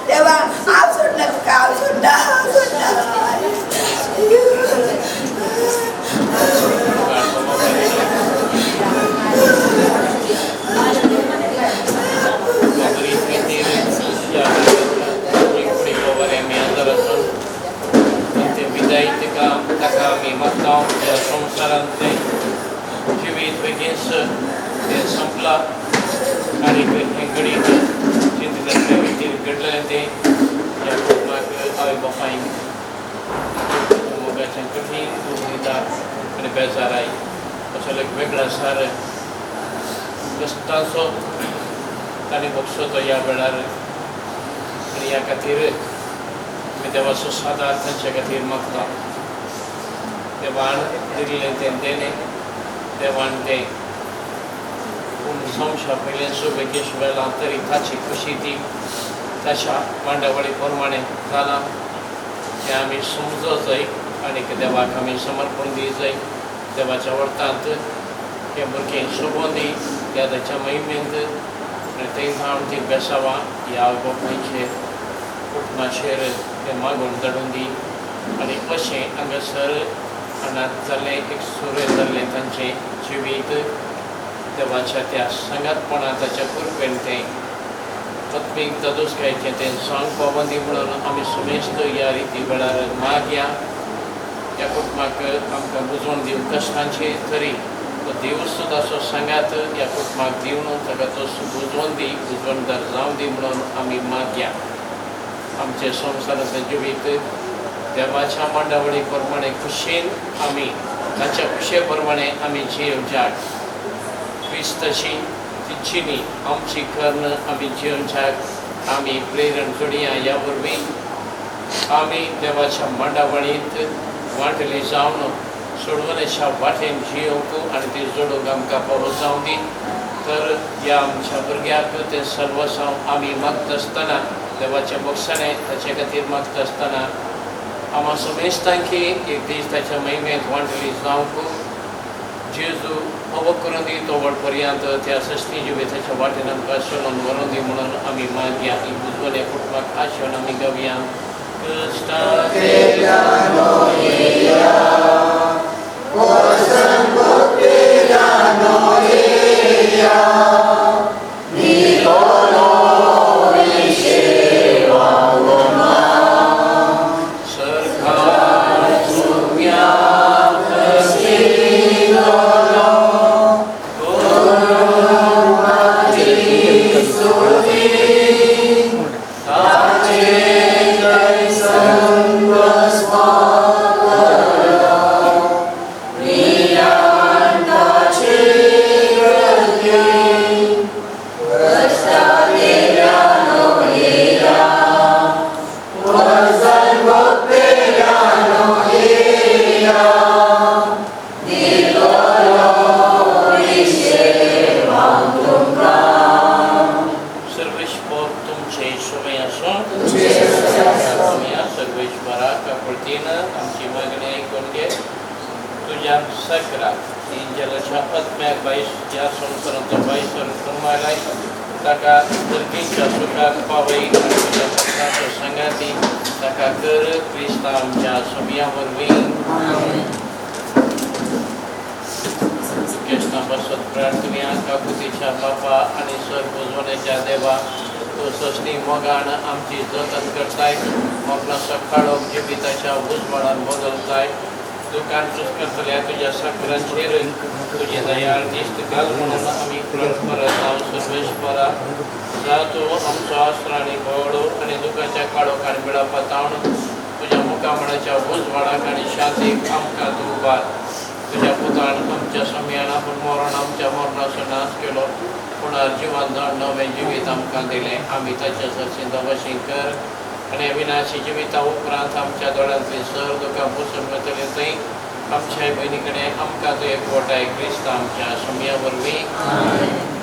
देवा आव सोडला तुका आव सोडला Kami matau संसारात जीवित बेगीस संपला आणि हेंगडी चिंतित घडलेले ते या कुटुंबाक आई बापाईन मोगाच्या कठीण दुःखिता आणि बेजाराई असं एक वेगळा सार कष्टाचो ताणी बक्षतो या वेळार आणि या खातीर मी देवाचो सादार तांच्या खातीर मागता देवान दिल्ले तेने देवान ते संशा पहिले शुभेकेश वेळा तरी ताची खुशी ती तशा मांडावळी प्रमाणे झाला ते आम्ही समजत जाय आणि देवाक आम्ही समर्पण दी जाय देवाच्या वर्तांत हे भुरगे शोभोवन दी त्याच्या महिमेंत आणि ते जावन ती बेसावा या बापायचे कुटुंबाचेर ते मागून धडून दी आणि अशें हांगासर अनाथ जाल्ले एक सुरे जाल्ले तांचे जिवीत देवाच्या त्या संगतपणा ताच्या कृपेन तें आत्मीक तदुसकायचें तें सांग पावंदी म्हणून आमी सुमेस्त या रिती वेळार मागया त्या कुटुंबाक आमकां बुजोवन दिवं कश्टांचे तरी तो देव सुद्दां असो सांगात या कुटुंबाक दिवन ताका तो बुजोवन दी बुजवणदार जावं दी म्हणून आमी मागया आमचे संवसाराचें जिवीत देवाच्या मांडावळी प्रमाणे खुशेन आमी ताच्या खुशे प्रमाणे आमी जिवच्याक क्रिस्ताची तिच्छिनी आमची कर्ण आमी जिवच्याक आमी प्रेरण जोडया या वरवीं आमी देवाच्या मांडावळींत वांटली जावन सोडवण्याच्या वाटेन जियोंक आनी ती जोडूंक आमकां बरो जावं दी तर या आमच्या भुरग्याक ते सर्वस्व आमी मागता आसतना देवाच्या बक्षाणे ताचे खातीर मागता आसतना आम्हा समेस्तांकी एक दीस ताच्या महिमेंत वांटली जावंक जेजू अवो करून दी तो वटपर्यंत त्या सस्ती जिविताच्या वाटेन आमकां सोडून व्हरून दी म्हणून आमी मागया ही बुजवले कुटुंबाक आशेन आमी गावया आमची मागणी ऐकून घे तुझ्या सकरा इंजलाच्या आत्म्याक बाईस ज्या संसारांचो बाईस कमायलाय ताका धरतीच्या सुखाक पावय आनी तुझ्या पत्राचो संगाती ताका कर क्रिस्ता आमच्या सोमया वरवीं कृष्णा बसत प्रार्थना काकुतीच्या बापा आनी सर बुजवण्याच्या देवा तो सस्ती मोगान आमची जतन करताय मोगला सकाळोक जिविताच्या उजवाडान बदलताय दुकान करतल्या तुझ्या सकरांचेर तुझे दयाळ दिश्ट घाल म्हणून आमी परत हांव सर्वेश्वरा जा तूं आमचो आसरो आनी भोवडो आनी दुखाच्या काळोख आनी बिळा पातावन तुझ्या मुखामणाच्या उजवाडाक आनी शांतीक आमकां तूं उबार तुझ्या पुतान आमच्या समयान आपूण मरण आमच्या मरणाचो नाश केलो पुणार जिवन नवें जिवीत आमकां दिलें आमी ताच्या सरसिंदा भशेन कर आनी अविनाशी जिविता उपरांत आमच्या दोळ्यांतली सर दुखां पुसून वतले थंय आमच्या भयणी कडेन आमकां तूं एकवटाय क्रिस्त आमच्या समया वरवीं